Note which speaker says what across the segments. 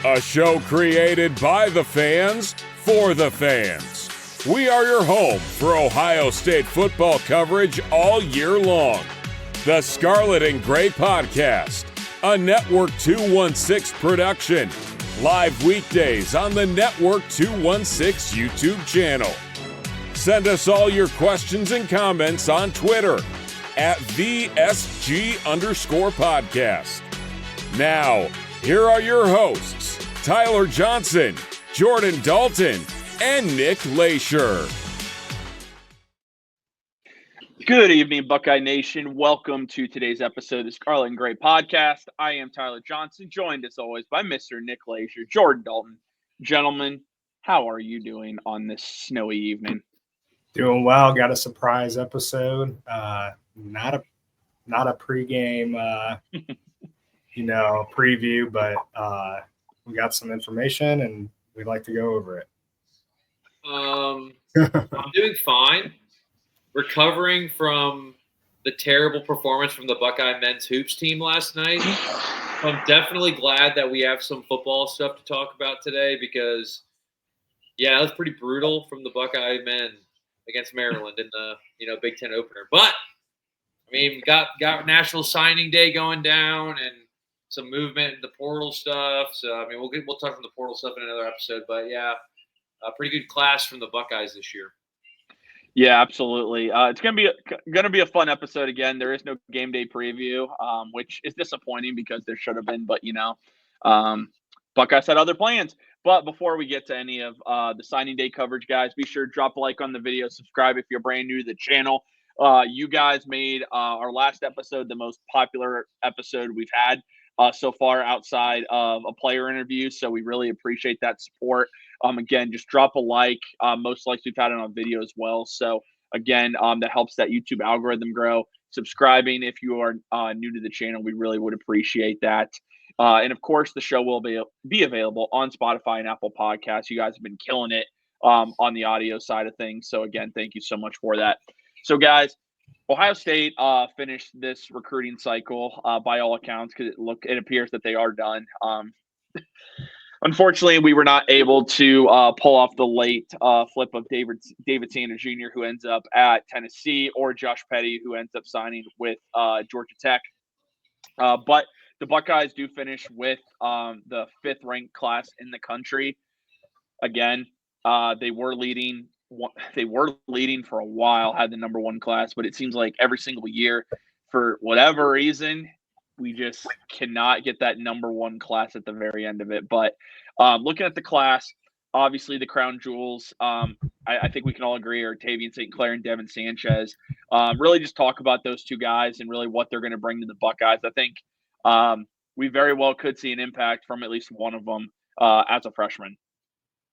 Speaker 1: A show created by the fans, for the fans. We are your home for Ohio State football coverage all year long. The Scarlet and Gray Podcast, a Network 216 production. Live weekdays on the Network 216 YouTube channel. Send us all your questions and comments on Twitter at @VSG_podcast. Now, here are your hosts, Tyler Johnson, Jordan Dalton, and Nick Leisure.
Speaker 2: Good evening, Buckeye Nation. Welcome to today's episode of the Scarlet and Gray Podcast. I am Tyler Johnson, joined as always by Mr. Nick Leisure, Jordan Dalton. Gentlemen, how are you doing on this snowy evening?
Speaker 3: Doing well. Got a surprise episode. Not a pregame, preview, but we got some information and we'd like to go over it.
Speaker 4: I'm doing fine. Recovering from the terrible performance from the Buckeye men's hoops team last night. I'm definitely glad that we have some football stuff to talk about today because, yeah, it was pretty brutal from the Buckeye men against Maryland in the Big Ten opener. But I mean, we got National Signing Day going down and some movement in the portal stuff. So I mean, we'll talk from the portal stuff in another episode. But yeah, a pretty good class from the Buckeyes this year.
Speaker 2: Yeah, absolutely. It's gonna be a fun episode again. There is no game day preview, which is disappointing because there should have been. But Buckeyes had other plans. But before we get to any of the signing day coverage, guys, be sure to drop a like on the video, subscribe if you're brand new to the channel. You guys made our last episode the most popular episode we've had so far outside of a player interview. So we really appreciate that support. Again, just drop a like. Most likes we've had it on video as well. So again, that helps that YouTube algorithm grow. Subscribing if you are new to the channel, we really would appreciate that. And of course, the show will be available on Spotify and Apple Podcasts. You guys have been killing it on the audio side of things. So again, thank you so much for that. So guys, Ohio State finished this recruiting cycle by all accounts because it appears that they are done. Unfortunately, we were not able to pull off the late flip of David Sanders Jr., who ends up at Tennessee, or Josh Petty, who ends up signing with Georgia Tech. But the Buckeyes do finish with the fifth-ranked class in the country. Again, they were leading for a while, had the number one class, but it seems like every single year, for whatever reason, we just cannot get that number one class at the very end of it. But looking at the class, obviously the crown jewels, I think we can all agree, are Tavian St. Clair and Devin Sanchez. Really just talk about those two guys and really what they're going to bring to the Buckeyes. I think we very well could see an impact from at least one of them as a freshman.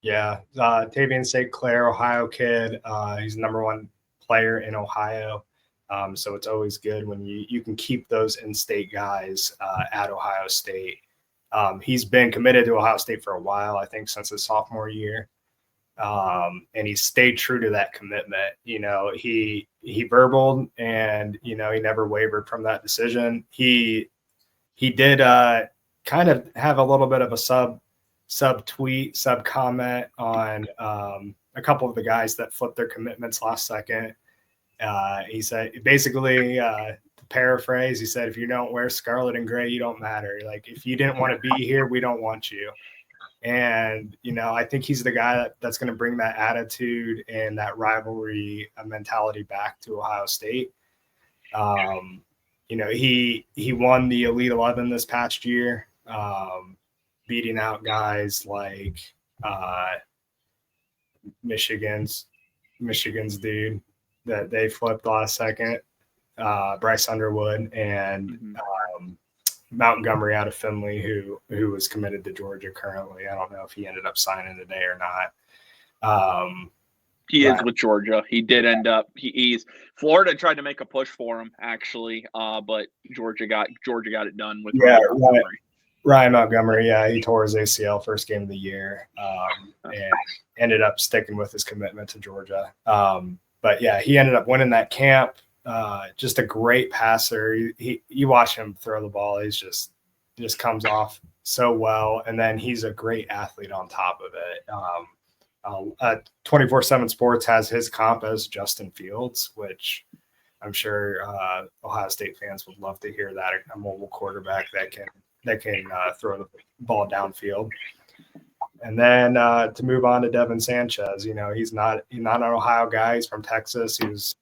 Speaker 3: Yeah, Tavian St. Clair, Ohio kid. He's the number one player in Ohio. So it's always good when you can keep those in-state guys at Ohio State. He's been committed to Ohio State for a while, I think since his sophomore year. And he stayed true to that commitment. He verbaled and, he never wavered from that decision. He did kind of have a little bit of a sub-tweet, sub-comment on a couple of the guys that flipped their commitments last second. He said, basically, to paraphrase, he said, if you don't wear scarlet and gray, you don't matter. Like, if you didn't want to be here, we don't want you. And, I think he's the guy that's going to bring that attitude and that rivalry mentality back to Ohio State. He won the Elite 11 this past year, beating out guys like Michigan's dude that they flipped last second, Bryce Underwood, and Montgomery out of Findlay, who was committed to Georgia currently. I don't know if he ended up signing today or not.
Speaker 2: He is with Georgia. He did end up. He's Florida tried to make a push for him actually, but Georgia got it done with Montgomery.
Speaker 3: Ryan Montgomery, yeah, he tore his ACL first game of the year, and ended up sticking with his commitment to Georgia. But yeah, he ended up winning that camp. Just a great passer. You watch him throw the ball. He's just comes off so well, and then he's a great athlete on top of it. 24/7 Sports has his comp as Justin Fields, which I'm sure Ohio State fans would love to hear that, a mobile quarterback that can throw the ball downfield. And then to move on to Devin Sanchez, he's not an Ohio guy. He's from Texas. He was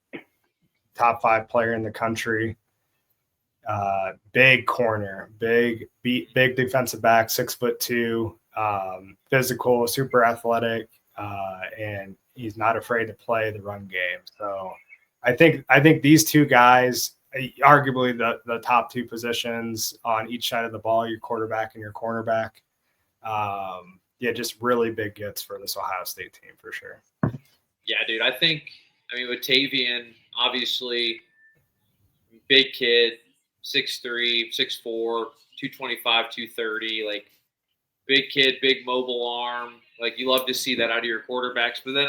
Speaker 3: top 5 player in the country. Big corner, big defensive back, 6'2", physical, super athletic, and he's not afraid to play the run game. So I think these two guys, arguably the top 2 positions on each side of the ball, your quarterback and your cornerback. Just really big gets for this Ohio State team for sure.
Speaker 4: Yeah, dude. With Tavian, obviously, big kid, 6'3", 6'4", 225, 230, like big kid, big mobile arm. Like you love to see that out of your quarterbacks. But then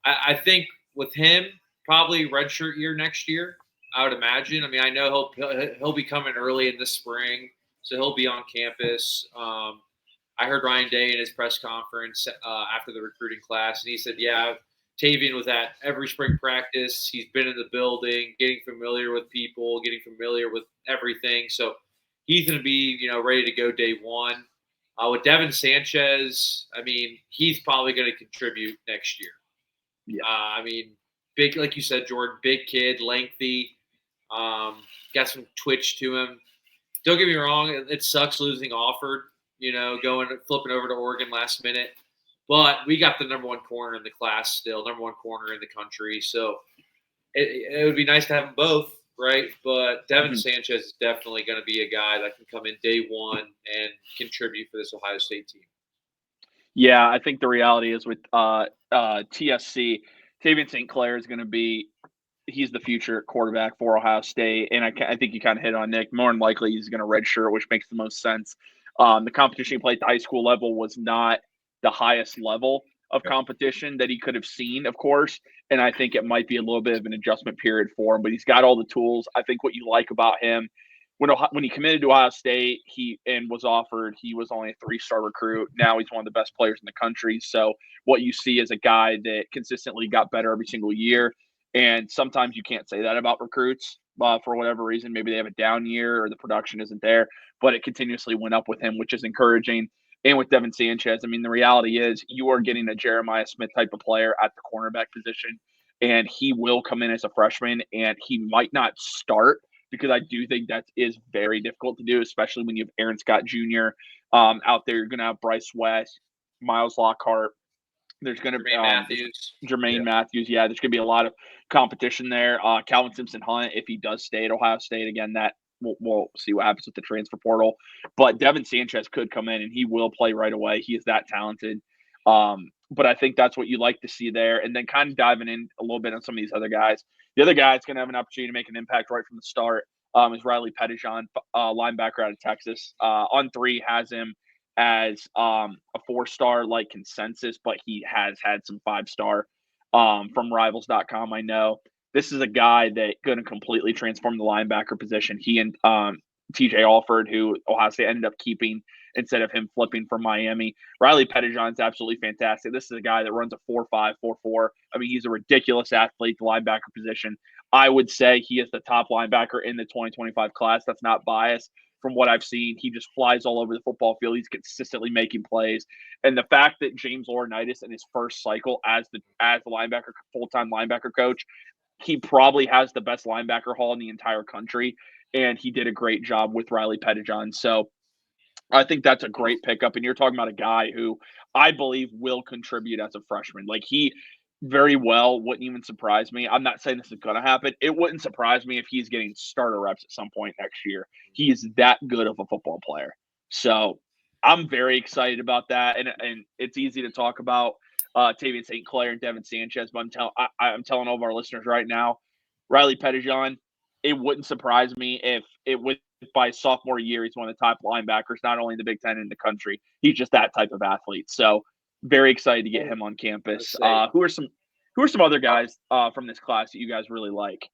Speaker 4: I think with him, probably redshirt year next year, I would imagine. I know he'll be coming early in the spring, so he'll be on campus. I heard Ryan Day in his press conference after the recruiting class, and he said, yeah, Tavian was at every spring practice. He's been in the building, getting familiar with people, getting familiar with everything. So he's going to be, ready to go day one. With Devin Sanchez, he's probably going to contribute next year. Yeah. Big, like you said, Jordan, big kid, lengthy, got some twitch to him. Don't get me wrong, it sucks losing Offord, flipping over to Oregon last minute. But we got the number 1 corner in the class still, number 1 corner in the country. So it would be nice to have them both, right? But Devin Sanchez is definitely going to be a guy that can come in day one and contribute for this Ohio State team.
Speaker 2: Yeah, I think the reality is with TSC, Tavian St. Clair is going to be – he's the future quarterback for Ohio State. And I think you kind of hit on Nick. More than likely, he's going to redshirt, which makes the most sense. The competition he played at the high school level was not the highest level of competition that he could have seen, of course. And I think it might be a little bit of an adjustment period for him, but he's got all the tools. I think what you like about him, when he committed to Ohio State, he was offered, he was only a 3-star recruit. Now he's one of the best players in the country. So what you see is a guy that consistently got better every single year. And sometimes you can't say that about recruits for whatever reason. Maybe they have a down year or the production isn't there, but it continuously went up with him, which is encouraging. And with Devin Sanchez, the reality is you are getting a Jeremiah Smith type of player at the cornerback position, and he will come in as a freshman, and he might not start because I do think that is very difficult to do, especially when you have Aaron Scott Jr. Out there. You're going to have Bryce West, Miles Lockhart. There's going to be Jermaine Matthews. Yeah, there's going to be a lot of competition there. Calvin Simpson-Hunt, if he does stay at Ohio State, again, that we'll see what happens with the transfer portal. But Devin Sanchez could come in, and he will play right away. He is that talented. But I think that's what you like to see there. And then kind of diving in a little bit on some of these other guys. The other guy that's going to have an opportunity to make an impact right from the start is Riley Pettijohn, linebacker out of Texas. On 3 has him as a 4-star like consensus, but he has had some 5-star from Rivals.com. I know this is a guy that going to completely transform the linebacker position. He and TJ Alford, who Ohio State ended up keeping instead of him flipping from Miami. Riley Pettijohn is absolutely fantastic. This is a guy that runs a 4.5, 4.4. He's a ridiculous athlete, the linebacker position. I would say he is the top linebacker in the 2025 class. That's not biased. From what I've seen, he just flies all over the football field. He's consistently making plays. And the fact that James Laurinaitis in his first cycle as the linebacker, full-time linebacker coach, he probably has the best linebacker haul in the entire country. And he did a great job with Riley Pettijohn. So I think that's a great pickup. And you're talking about a guy who I believe will contribute as a freshman. Like he very well wouldn't even surprise me. I'm not saying this is going to happen. It wouldn't surprise me if he's getting starter reps at some point next year. He is that good of a football player. So I'm very excited about that. And it's easy to talk about Tavian St. Clair and Devin Sanchez, but I'm telling all of our listeners right now, Riley Pettijohn, it wouldn't surprise me if it would by sophomore year, he's one of the top linebackers, not only in the Big Ten in the country. He's just that type of athlete. So very excited to get him on campus. Who are some other guys from this class that you guys really like?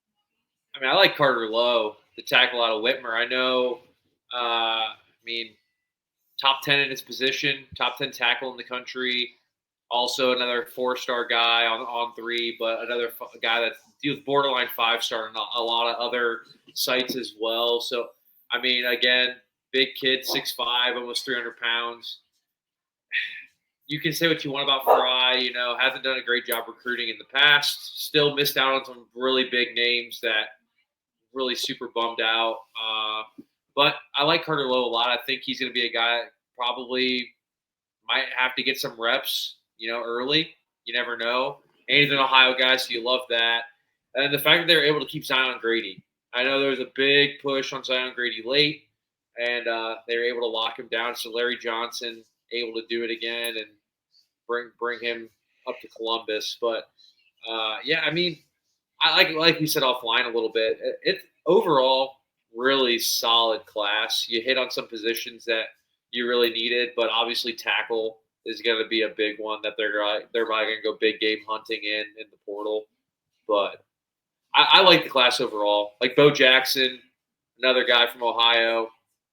Speaker 4: I like Carter Lowe, the tackle out of Whitmer. I know, top 10 in his position, top 10 tackle in the country. Also another 4-star guy on 3, but another guy that deals borderline 5-star on a lot of other sites as well. So, I mean, again, big kid, 6'5", almost 300 pounds. You can say what you want about Fry, hasn't done a great job recruiting in the past. Still missed out on some really big names that really super bummed out. But I like Carter Lowe a lot. I think he's going to be a guy that probably might have to get some reps, early. You never know. And he's an Ohio guy, so you love that. And the fact that they're able to keep Zion Grady. I know there was a big push on Zion Grady late, and they were able to lock him down. So Larry Johnson able to do it again and bring him up to Columbus. But, I mean, I like we said offline a little bit. It's overall really solid class. You hit on some positions that you really needed, but obviously tackle is going to be a big one that they're probably going to go big game hunting in the portal. But I like the class overall. Like Bo Jackson, another guy from Ohio,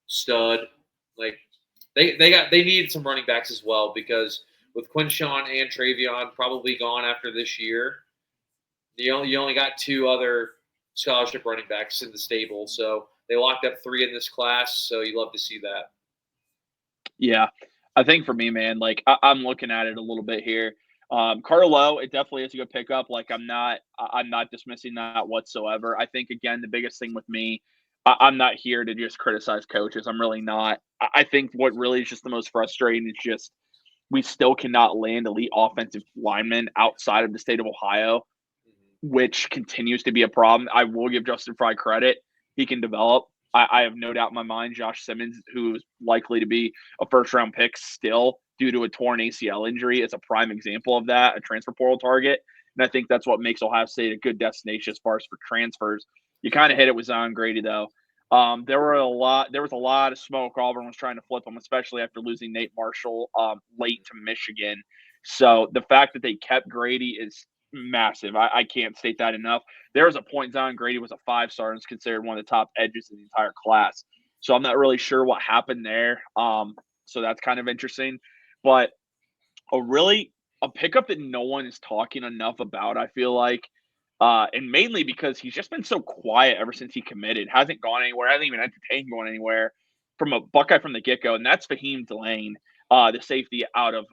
Speaker 4: stud. Like they needed some running backs as well, because with Quinshawn and Travion probably gone after this year, you only got 2 other scholarship running backs in the stable. So they locked up 3 in this class. So you love to see that.
Speaker 2: Yeah, I think for me, man, like I'm looking at it a little bit here. Carter Lowe, it definitely is a good pickup. Like I'm not dismissing that whatsoever. I think again, the biggest thing with me, I'm not here to just criticize coaches. I'm really not. I think what really is just the most frustrating is just we still cannot land elite offensive linemen outside of the state of Ohio, which continues to be a problem. I will give Justin Fry credit. He can develop. I have no doubt in my mind Josh Simmons, who's likely to be a first-round pick still due to a torn ACL injury, is a prime example of that, a transfer portal target. And I think that's what makes Ohio State a good destination as far as for transfers. You kind of hit it with Zion Grady, though. There was a lot of smoke. Auburn was trying to flip him, especially after losing Nate Marshall late to Michigan. So the fact that they kept Grady is massive. I can't state that enough. There was a point Zion Grady was a 5-star and was considered one of the top edges in the entire class. So I'm not really sure what happened there. So that's kind of interesting. But a pickup that no one is talking enough about, I feel like. And mainly because he's just been so quiet ever since he committed. Hasn't gone anywhere. Hasn't even entertained going anywhere from a Buckeye from the get-go. And that's Fahim Delane, the safety out of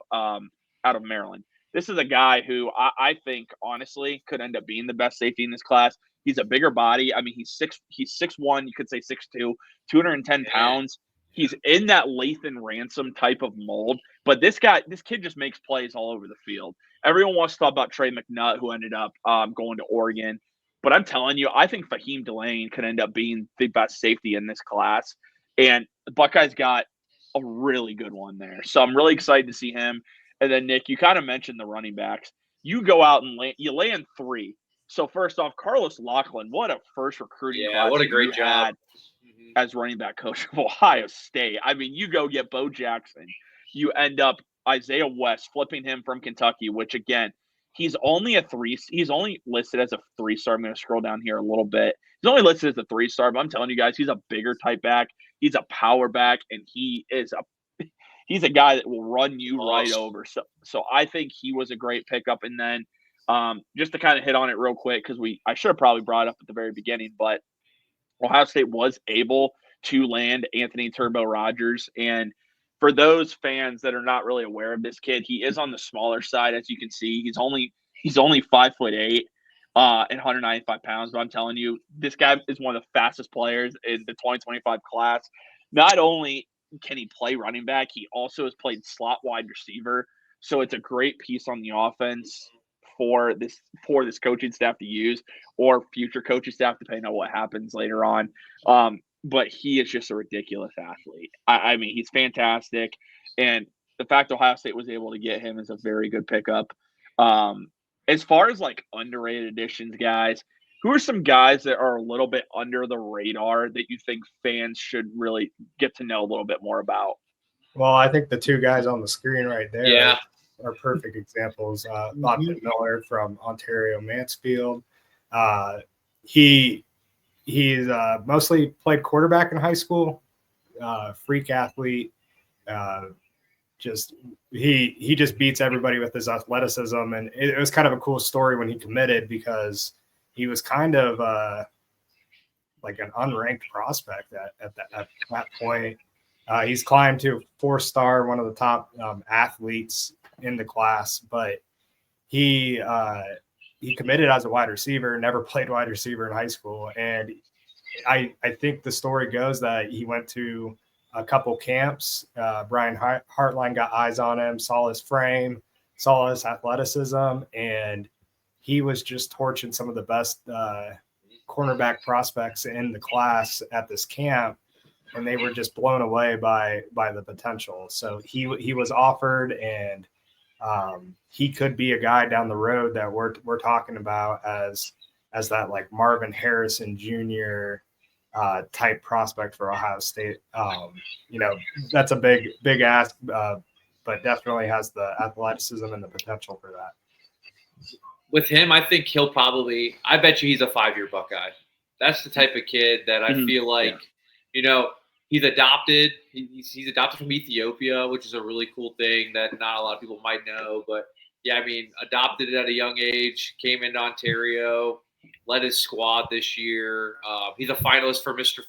Speaker 2: Maryland. This is a guy who I think, honestly, could end up being the best safety in this class. He's a bigger body. I mean, he's 6'1", you could say 6'2", 210 pounds. He's in that Lathan Ransom type of mold. But this kid just makes plays all over the field. Everyone wants to talk about Trey McNutt, who ended up going to Oregon. But I'm telling you, I think Fahim Delane could end up being the best safety in this class. And the Buckeyes got a really good one there. So I'm really excited to see him. And then, Nick, you kind of mentioned the running backs. You go out and land 3. So first off, Carlos Lachlan, what a first recruiting class.
Speaker 4: What a great job
Speaker 2: as running back coach of Ohio State. I mean, you go get Bo Jackson. You end up Isaiah West, flipping him from Kentucky, which, again, he's only listed as a 3-star. I'm going to scroll down here a little bit. He's only listed as a 3-star, but I'm telling you guys, he's a bigger type back. He's a power back, and he's a guy that will run you right over. So I think he was a great pickup. And then just to kind of hit on it real quick, because I should have probably brought it up at the very beginning, but Ohio State was able to land Anthony Turbo Rogers. And for those fans that are not really aware of this kid, he is on the smaller side, as you can see. He's only 5'8" and 195 pounds. But I'm telling you, this guy is one of the fastest players in the 2025 class. Not only can he play running back, he also has played slot wide receiver. So it's a great piece on the offense for this coaching staff to use, or future coaching staff, depending on what happens later on. But he is just a ridiculous athlete. I mean, he's fantastic. And the fact Ohio State was able to get him is a very good pickup. As far as like underrated additions, guys, who are some guys that are a little bit under the radar that you think fans should really get to know a little bit more about?
Speaker 3: Well, I think the 2 guys on the screen right there are perfect examples. Bobby Miller from Ontario Mansfield. He's mostly played quarterback in high school, freak athlete. He just beats everybody with his athleticism, and it was kind of a cool story when he committed because he was kind of like an unranked prospect at that point. He's climbed to 4-star, one of the top athletes in the class, but he committed as a wide receiver, never played wide receiver in high school, and I think the story goes that he went to a couple camps. Brian Hartline got eyes on him, saw his frame, saw his athleticism, and he was just torching some of the best cornerback prospects in the class at this camp, and they were just blown away by the potential. So he was offered, and he could be a guy down the road that we're talking about as that like Marvin Harrison Jr. Type prospect for Ohio State. That's a big ask, but definitely has the athleticism and the potential for that.
Speaker 4: With him, I think I bet you he's a 5-year Buckeye. That's the type of kid that I feel like, he's adopted. He's adopted from Ethiopia, which is a really cool thing that not a lot of people might know. But yeah, I mean, adopted at a young age, came into Ontario, led his squad this year. He's a finalist for Mr.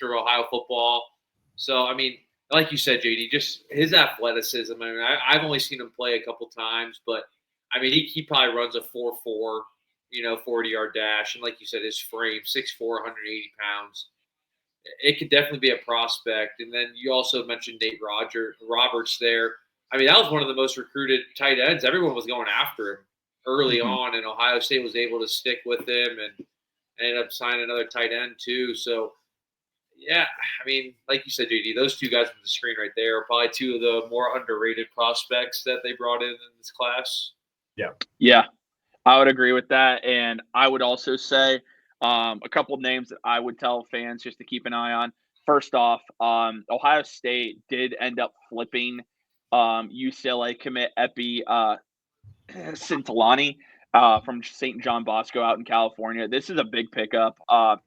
Speaker 4: Ohio football. So, I mean, like you said, JD, just his athleticism. I mean, I've only seen him play a couple times, but I mean, he probably runs a 4.4, 40-yard dash. And like you said, his frame, 6'4", 180 pounds. It could definitely be a prospect. And then you also mentioned Nate Roberts there. I mean, that was one of the most recruited tight ends. Everyone was going after him early on, and Ohio State was able to stick with him and ended up signing another tight end too. So, yeah, I mean, like you said, JD, those two guys on the screen right there are probably two of the more underrated prospects that they brought in this class.
Speaker 2: Yeah, I would agree with that. And I would also say a couple of names that I would tell fans just to keep an eye on. First off, Ohio State did end up flipping UCLA commit Epi Cintalani from St. John Bosco out in California. This is a big pickup.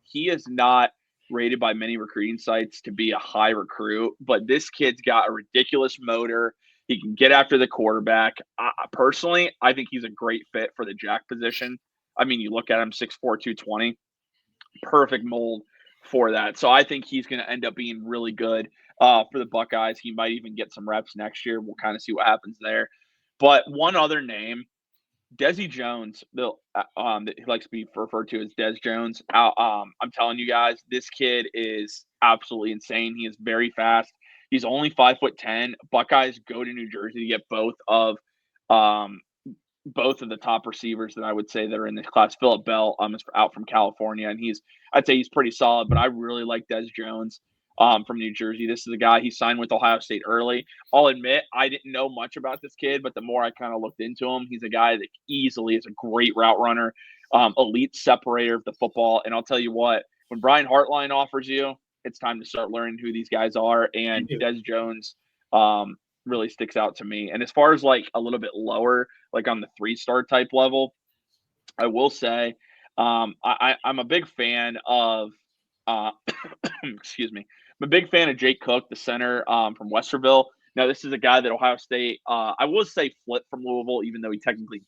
Speaker 2: He is not rated by many recruiting sites to be a high recruit, but this kid's got a ridiculous motor. He can get after the quarterback. Personally, I think he's a great fit for the jack position. I mean, you look at him, 6'4", 220, perfect mold for that. So I think he's going to end up being really good for the Buckeyes. He might even get some reps next year. We'll kind of see what happens there. But one other name, Desi Jones, he likes to be referred to as Des Jones. I'm telling you guys, this kid is absolutely insane. He is very fast. He's only 5'10". Buckeyes go to New Jersey to get both of the top receivers that I would say that are in this class. Phillip Bell is out from California, and I'd say he's pretty solid. But I really like Des Jones from New Jersey. This is a guy, he signed with Ohio State early. I'll admit I didn't know much about this kid, but the more I kind of looked into him, he's a guy that easily is a great route runner, elite separator of the football. And I'll tell you what, when Brian Hartline offers you, it's time to start learning who these guys are. And Des Jones really sticks out to me. And as far as like a little bit lower, like on the 3-star type level, I will say I'm a big fan of excuse me. I'm a big fan of Jake Cook, the center from Westerville. Now, this is a guy that Ohio State, I will say flipped from Louisville, even though he technically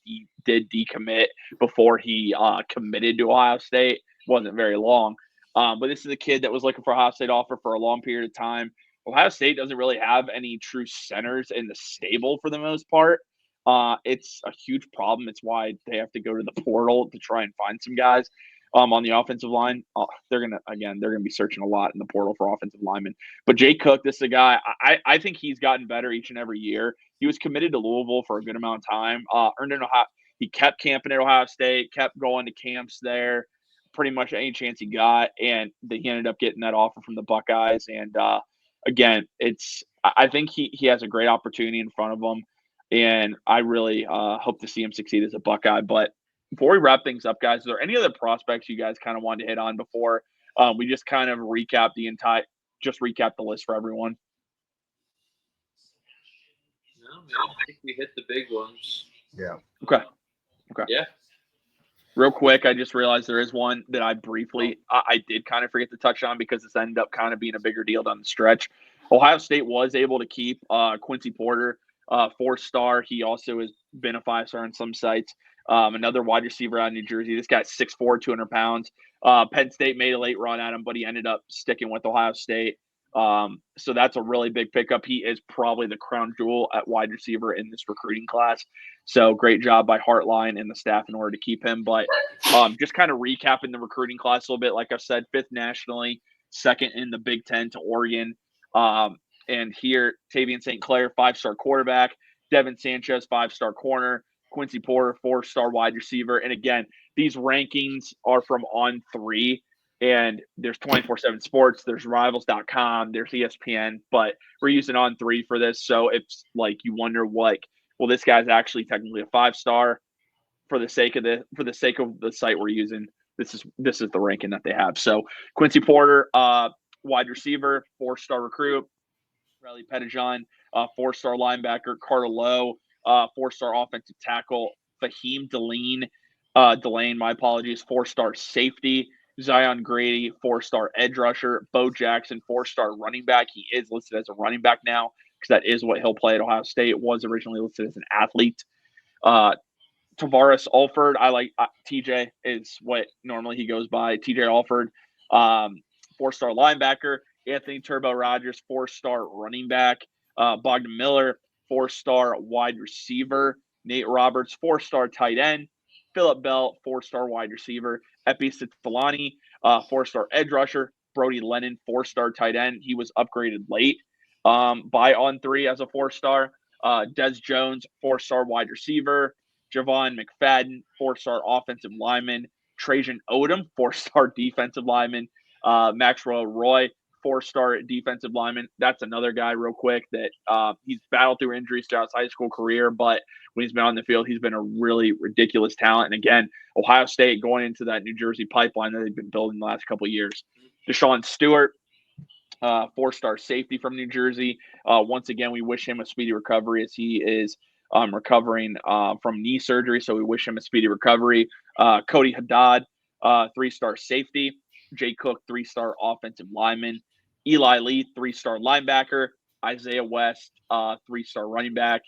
Speaker 2: did decommit before he committed to Ohio State. It wasn't very long. But this is a kid that was looking for Ohio State offer for a long period of time. Ohio State doesn't really have any true centers in the stable for the most part. It's a huge problem. It's why they have to go to the portal to try and find some guys on the offensive line. They're gonna be searching a lot in the portal for offensive linemen. But Jake Cook, this is a guy, I think he's gotten better each and every year. He was committed to Louisville for a good amount of time. He kept camping at Ohio State, kept going to camps there, pretty much any chance he got, and he ended up getting that offer from the Buckeyes. And again, I think he has a great opportunity in front of him, and I really hope to see him succeed as a Buckeye. But before we wrap things up, guys, is there any other prospects you guys kind of wanted to hit on before we just kind of recap the list for everyone?
Speaker 4: No, man, I think we hit the big ones.
Speaker 3: Yeah.
Speaker 2: Okay.
Speaker 4: Yeah.
Speaker 2: Real quick, I just realized there is one that I did kind of forget to touch on because this ended up kind of being a bigger deal down the stretch. Ohio State was able to keep Quincy Porter, 4-star. He also has been a 5-star on some sites. Another wide receiver out of New Jersey. This guy's 6'4", 200 pounds. Penn State made a late run at him, but he ended up sticking with Ohio State. So that's a really big pickup. He is probably the crown jewel at wide receiver in this recruiting class. So great job by Hartline and the staff in order to keep him. But just kind of recapping the recruiting class a little bit, like I said, 5th nationally, 2nd in the Big Ten to Oregon. And here, Tavian St. Clair, 5-star quarterback. Devin Sanchez, 5-star corner. Quincy Porter, 4-star wide receiver. And again, these rankings are from On3. And there's 24/7 Sports, there's Rivals.com, there's ESPN, but we're using On3 for this. So it's like you wonder, like, well, this guy's actually technically a 5-star. For the sake of the site we're using, this is the ranking that they have. So Quincy Porter, wide receiver, 4-star recruit. Riley Pettijohn, 4-star linebacker. Carter Lowe, 4-star offensive tackle. Fahim Delane, my apologies, 4-star safety. Zion Grady, 4-star edge rusher. Bo Jackson, 4-star running back. He is listed as a running back now because that is what he'll play at Ohio State. It was originally listed as an athlete. Tavares Alford, I like TJ is what normally he goes by. TJ Alford, 4-star linebacker. Anthony Turbo Rogers, 4-star running back. Bogdan Miller, 4-star wide receiver. Nate Roberts, 4-star tight end. Phillip Bell, 4-star wide receiver. Epi Citalani, 4-star edge rusher. Brody Lennon, 4-star tight end. He was upgraded late by On3 as a 4-star. Des Jones, 4-star wide receiver. Javon McFadden, 4-star offensive lineman. Trajan Odom, 4-star defensive lineman. Maxwell Roy, 4-star defensive lineman. That's another guy real quick that he's battled through injuries throughout his high school career, but when he's been on the field, he's been a really ridiculous talent. And again, Ohio State going into that New Jersey pipeline that they've been building the last couple of years. Deshaun Stewart, 4-star safety from New Jersey. Once again, we wish him a speedy recovery as he is recovering from knee surgery, so we wish him a speedy recovery. Cody Haddad, 3-star safety. Jay Cook, 3-star offensive lineman. Eli Lee, 3-star linebacker. Isaiah West, 3-star running back.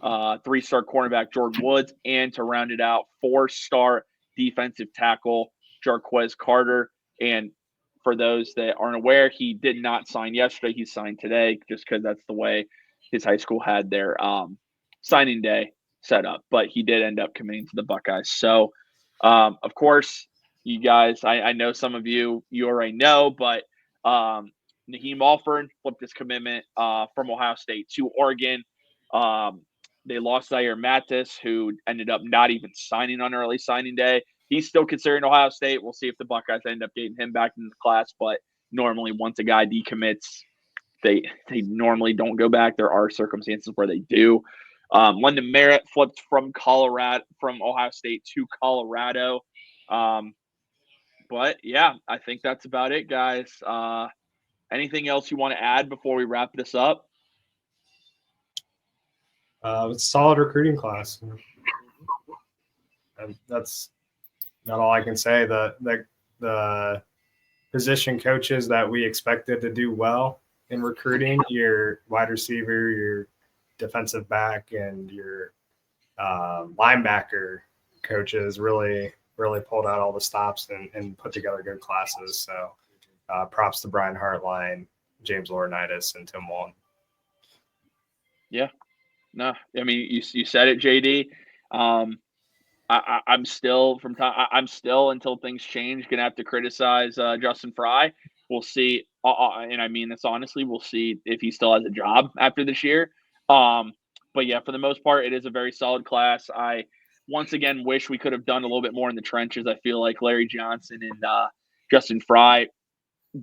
Speaker 2: 3-star cornerback Jordan Woods, and to round it out, 4-star defensive tackle Jarquez Carter. And for those that aren't aware, he did not sign yesterday. He signed today just because that's the way his high school had their signing day set up. But he did end up committing to the Buckeyes. So, of course, you guys, I know some of you already know, but Naheem Alford flipped his commitment from Ohio State to Oregon. They lost Zaire Mattis, who ended up not even signing on early signing day. He's still considering Ohio State. We'll see if the Buckeyes end up getting him back into the class. But normally, once a guy decommits, they normally don't go back. There are circumstances where they do. London Merritt flipped from Ohio State to Colorado. But yeah, I think that's about it, guys. Anything else you want to add before we wrap this up?
Speaker 3: It's a solid recruiting class. And that's not all I can say. The position coaches that we expected to do well in recruiting, your wide receiver, your defensive back, and your linebacker coaches really pulled out all the stops and put together good classes. So props to Brian Hartline, James Laurinaitis, and Tim Walton.
Speaker 2: Yeah. No, I mean, you said it, JD. I'm still until things change, gonna have to criticize Justin Fry. We'll see, and I mean this honestly. We'll see if he still has a job after this year. But yeah, for the most part, it is a very solid class. I once again wish we could have done a little bit more in the trenches. I feel like Larry Johnson and Justin Fry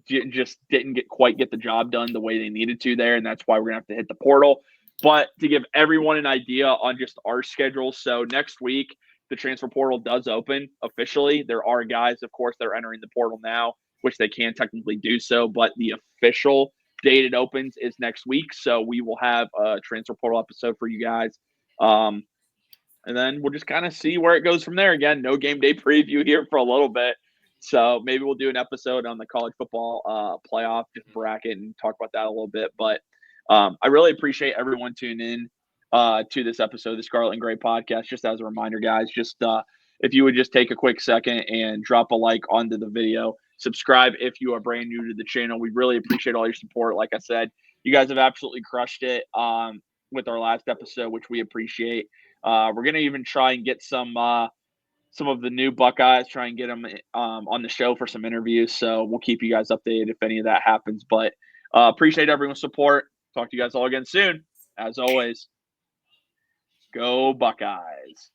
Speaker 2: just didn't quite get the job done the way they needed to there, and that's why we're gonna have to hit the portal. But to give everyone an idea on just our schedule, so next week the transfer portal does open officially. There are guys, of course, that are entering the portal now, which they can technically do so, but the official date it opens is next week. So we will have a transfer portal episode for you guys. And then we'll just kind of see where it goes from there. Again, no game day preview here for a little bit. So maybe we'll do an episode on the college football playoff just bracket and talk about that a little bit. But I really appreciate everyone tuning in to this episode of the Scarlet and Gray podcast. Just as a reminder, guys, just if you would just take a quick second and drop a like onto the video, subscribe if you are brand new to the channel. We really appreciate all your support. Like I said, you guys have absolutely crushed it with our last episode, which we appreciate. We're going to even try and get some of the new Buckeyes, try and get them on the show for some interviews. So we'll keep you guys updated if any of that happens. But appreciate everyone's support. Talk to you guys all again soon. As always, go Buckeyes.